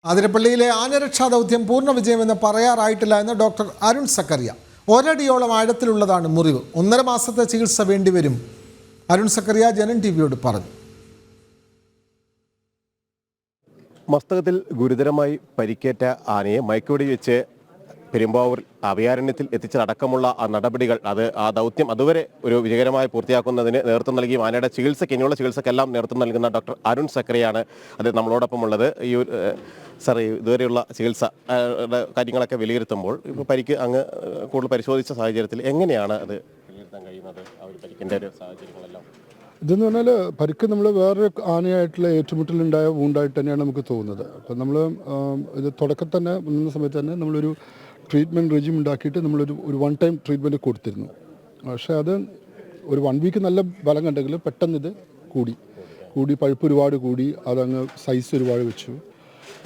അതിരപ്പള്ളിയിലെ ആനരക്ഷാ ദൗത്യം പൂർണ്ണ വിജയമെന്ന് പറയാറായിട്ടില്ല എന്ന് ഡോക്ടർ അരുൺ സക്കറിയ. ഒരടിയോളം ആഴത്തിലുള്ളതാണ് മുറിവ്. 1.5 മാസത്തെ ചികിത്സ വേണ്ടിവരും. അരുൺ സക്കറിയ ജനൻ ടിവിയോട് പറഞ്ഞു. മസ്തകത്തിൽ ഗുരുതരമായി പരിക്കേറ്റ ആനയെ മയക്കുവെടി വെച്ച് പെരുമ്പാവൂർ അഭയാരണ്യത്തിൽ എത്തിച്ചതടക്കമുള്ള നടപടികൾ ആ ദൗത്യം അതുവരെ ഒരു വിജയകരമായി പൂർത്തിയാക്കുന്നതിന് നേതൃത്വം നൽകി ആനയുടെ ചികിത്സയ്ക്ക് ഇനിയുള്ള ചികിത്സക്കെല്ലാം നേതൃത്വം നൽകുന്ന ഡോക്ടർ അരുൺ സക്കറിയാണ് അത് നമ്മളോടൊപ്പം ഉള്ളത്. ഈ സാർ ഇതുവരെയുള്ള ചികിത്സ കാര്യങ്ങളൊക്കെ വിലയിരുത്തുമ്പോൾ ഇപ്പോൾ പരിക്ക് അങ്ങ് കൂടുതൽ പരിശോധിച്ച സാഹചര്യത്തിൽ എങ്ങനെയാണ് അത് വിലയിരുത്താൻ കഴിയുന്നത്? ആ ഒരു പരിക്കിൻ്റെ ഒരു സാഹചര്യങ്ങളെല്ലാം ഇതെന്ന് പറഞ്ഞാൽ പരിക്ക് നമ്മൾ വേറൊരു ആനയായിട്ടുള്ള ഏറ്റുമുട്ടലുണ്ടായ വൂണ്ടായിട്ട് തന്നെയാണ് നമുക്ക് തോന്നുന്നത്. അപ്പം നമ്മൾ ഇത് തുടക്കത്തിൽ തന്നെ നിന്ന സമയത്ത് തന്നെ നമ്മളൊരു ട്രീറ്റ്മെൻറ്റ് റെജിം ഉണ്ടാക്കിയിട്ട് നമ്മളൊരു 1 ടൈം ട്രീറ്റ്മെൻറ്റ് കൊടുത്തിരുന്നു. പക്ഷേ അത് ഒരു 1 വീക്ക് നല്ല ബലം കണ്ടെങ്കിൽ പെട്ടെന്ന് ഇത് കൂടി പഴുപ്പ് ഒരുപാട് കൂടി അതങ്ങ് സൈസ് ഒരുപാട് വെച്ചു.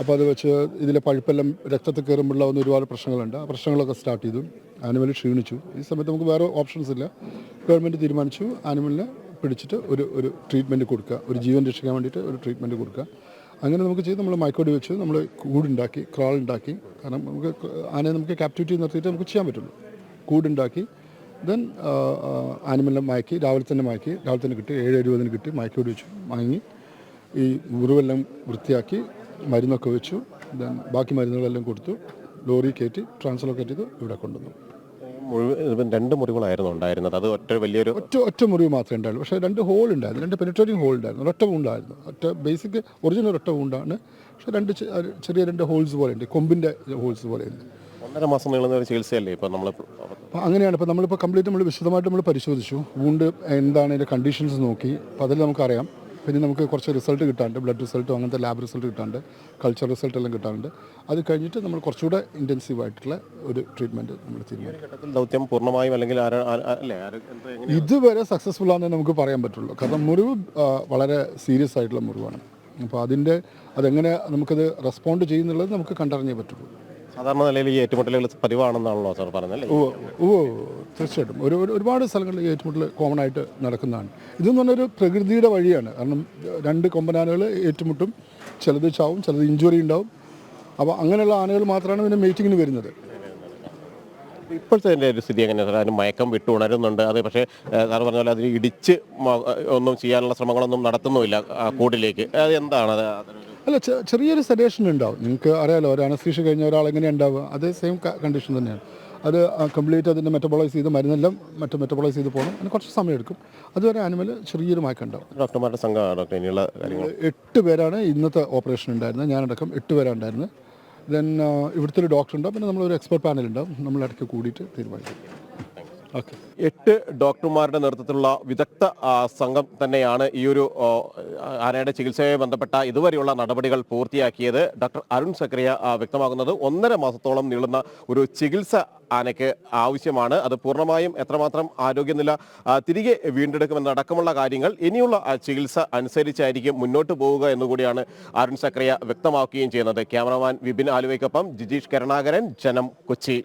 അപ്പോൾ അത് വെച്ച് ഇതിലെ പഴുപ്പെല്ലാം രക്തത്തിൽ കയറുമ്പോഴുള്ള ഒരുപാട് പ്രശ്നങ്ങളുണ്ട്. ആ പ്രശ്നങ്ങളൊക്കെ സ്റ്റാർട്ട് ചെയ്തു. ആനിമൽ ക്ഷീണിച്ചു. ഈ സമയത്ത് നമുക്ക് വേറെ ഓപ്ഷൻസ് ഇല്ല. ഗവൺമെൻറ് തീരുമാനിച്ചു ആനിമലിനെ പിടിച്ചിട്ട് ഒരു ട്രീറ്റ്മെൻറ്റ് കൊടുക്കുക, ഒരു ജീവൻ രക്ഷിക്കാൻ വേണ്ടിയിട്ട് ഒരു ട്രീറ്റ്മെൻറ്റ് കൊടുക്കുക. അങ്ങനെ നമുക്ക് ചെയ്ത് നമ്മൾ മയക്കോടി വെച്ച് നമ്മൾ കൂടുണ്ടാക്കി, ക്രാൾ ഉണ്ടാക്കി. കാരണം നമുക്ക് ആനയെ നമുക്ക് ക്യാപ്റ്റിവിറ്റി നിർത്തിയിട്ട് നമുക്ക് ചെയ്യാൻ പറ്റുള്ളൂ. കൂടുണ്ടാക്കി ദെൻ ആനിമലിനെ മയക്കി രാവിലെ തന്നെ കിട്ടി 7:20 കിട്ടി മയക്കോടി വെച്ചു വാങ്ങി ഈ മുറിവെല്ലാം വൃത്തിയാക്കി മരുന്നൊക്കെ വെച്ചു. ദെൻ ബാക്കി മരുന്നുകളെല്ലാം കൊടുത്തു ലോറി കയറ്റി ട്രാൻസ്ലൊക്കേറ്റ് ചെയ്ത് ഇവിടെ കൊണ്ടുവന്നു. 2 മുറിവുകളായിരുന്നു ഉണ്ടായിരുന്നത്. അത് ഒറ്റ മുറിവ് മാത്രമേ ഉണ്ടായുള്ളൂ. പക്ഷേ 2 ഹോൾ ഉണ്ടായിരുന്നു, 2 പെനിട്രേറ്റിംഗ് ഹോൾ ഉണ്ടായിരുന്നു. ഒറ്റ വൂണ്ടായിരുന്നു. ബേസിക് ഒറിജിനൽ ഒറ്റ വൂണ്ടാണ്. പക്ഷേ 2 ചെറിയ 2 ഹോൾസ് പോലെ ഉണ്ട്, കൊമ്പിൻ്റെ ഹോൾസ് പോലെ ഉണ്ട്. 1.5 മാസം നീളുന്ന ഒരു ചികിത്സയല്ലേ ഇപ്പോൾ നമ്മൾ? അപ്പോൾ അങ്ങനെയാണ്. ഇപ്പോൾ നമ്മളിപ്പോൾ കംപ്ലീറ്റ് നമ്മൾ വിശദമായിട്ട് നമ്മൾ പരിശോധിച്ചു. വൂണ്ട് എന്താണ് അതിൻ്റെ കണ്ടീഷൻസ് നോക്കി. അപ്പോൾ അതിൽ നമുക്കറിയാം. പിന്നെ നമുക്ക് കുറച്ച് റിസൾട്ട് കിട്ടാനുണ്ട്, ബ്ലഡ് റിസൾട്ടും അങ്ങനത്തെ ലാബ് റിസൾട്ട് കിട്ടാനുണ്ട്, കൾച്ചർ റിസൾട്ട് എല്ലാം കിട്ടാനുണ്ട്. അത് കഴിഞ്ഞിട്ട് നമ്മൾ കുറച്ചുകൂടെ ഇൻറ്റൻസീവ് ആയിട്ടുള്ള ഒരു ട്രീറ്റ്മെൻറ്റ് നമ്മൾ തീരുമാനിക്കും. ദൗത്യം പൂർണ്ണമായും അല്ലെങ്കിൽ ഇതുവരെ സക്സസ്ഫുൾ ആണെന്ന് നമുക്ക് പറയാൻ പറ്റുള്ളൂ. കാരണം മുറിവ് വളരെ സീരിയസ് ആയിട്ടുള്ള മുറിവാണ്. അപ്പോൾ അതെങ്ങനെ നമുക്കത് റെസ്പോണ്ട് ചെയ്യുന്നുള്ളത് നമുക്ക് കണ്ടറിഞ്ഞേ പറ്റുള്ളൂ. സാധാരണ നിലയിൽ ഈ ഏറ്റുമുട്ടലുകൾ പതിവാണെന്നാണല്ലോ സാർ പറഞ്ഞല്ലേ? തീർച്ചയായിട്ടും ഒരുപാട് സ്ഥലങ്ങളിൽ ഏറ്റുമുട്ടൽ കോമൺ ആയിട്ട് നടക്കുന്നതാണ്. ഇതെന്ന് പറഞ്ഞൊരു പ്രകൃതിയുടെ വഴിയാണ്. കാരണം 2 കൊമ്പനാനകൾ ഏറ്റുമുട്ടും, ചിലത് ചാവും, ചിലത് ഇഞ്ചുറി ഉണ്ടാവും. അപ്പോൾ അങ്ങനെയുള്ള ആനകൾ മാത്രമാണ് പിന്നെ മീറ്റിങ്ങിന് വരുന്നത്. ഇപ്പോഴത്തെ ഒരു സ്ഥിതി എങ്ങനെയാണ്? അതിന് മയക്കം വിട്ടു ഉണരുന്നുണ്ട്. അത് പക്ഷേ സാർ പറഞ്ഞ പോലെ അതിന് ഇടിച്ച് ഒന്നും ചെയ്യാനുള്ള ശ്രമങ്ങളൊന്നും നടത്തുന്നുമില്ല കൂടിലേക്ക്. അത് എന്താണ്? അല്ല, ചെറിയൊരു സെഡേഷൻ ഉണ്ടാവും. നിങ്ങൾക്ക് അറിയാലോ, ഒരു അനസ്തീഷ്യ കഴിഞ്ഞ ഒരാൾ എങ്ങനെയാണ് ഉണ്ടാവുക, അതേ സെയിം കണ്ടീഷൻ തന്നെയാണ്. അത് കംപ്ലീറ്റ് അതിൻ്റെ മെറ്റബോളൈസ് ചെയ്ത് മരുന്നെല്ലാം മെറ്റബോളൈസ് ചെയ്ത് പോകണം. അതിന് കുറച്ച് സമയം എടുക്കും. അതുവരെ ആനിമൽ ചെറിയൊരു മയക്കം ഉണ്ടാവും. ഡോക്ടർമാരുടെ സംഘമാണ് ഡോക്ടർ ഇനിയുള്ള കാര്യങ്ങൾ? 8 പേരാണ് ഇന്നത്തെ ഓപ്പറേഷൻ ഉണ്ടായിരുന്നത്. ഞാനടക്കം 8 പേരാണ് ഉണ്ടായിരുന്നത്. ദെൻ ഇവിടുത്തെ ഒരു ഡോക്ടർ ഉണ്ടാവും, പിന്നെ നമ്മളൊരു എക്സ്പെർട്ട് പാനൽ ഉണ്ടാവും. നമ്മളിടയ്ക്ക് കൂടിയിട്ട് തീരുമാനിക്കും. 8 ഡോക്ടർമാരുടെ നേതൃത്വത്തിലുള്ള വിദഗ്ധ സംഘം തന്നെയാണ് ഈ ഒരു ആനയുടെ ചികിത്സയുമായി ബന്ധപ്പെട്ട ഇതുവരെയുള്ള നടപടികൾ പൂർത്തിയാക്കിയത്. ഡോക്ടർ അരുൺ സക്കറിയ വ്യക്തമാക്കുന്നത് 1.5 മാസത്തോളം നീളുന്ന ഒരു ചികിത്സ ആനയ്ക്ക് ആവശ്യമാണ്. അത് പൂർണ്ണമായും എത്രമാത്രം ആരോഗ്യനില തിരികെ വീണ്ടെടുക്കുമെന്നടക്കമുള്ള കാര്യങ്ങൾ ഇനിയുള്ള ചികിത്സ അനുസരിച്ചായിരിക്കും മുന്നോട്ട് പോവുക എന്നുകൂടിയാണ് അരുൺ സക്കറിയ വ്യക്തമാക്കുകയും ചെയ്യുന്നത്. ക്യാമറമാൻ വിപിൻ ആലുവയ്ക്കൊപ്പം ജിജീഷ് കരുണാകരൻ, ജനം, കൊച്ചി.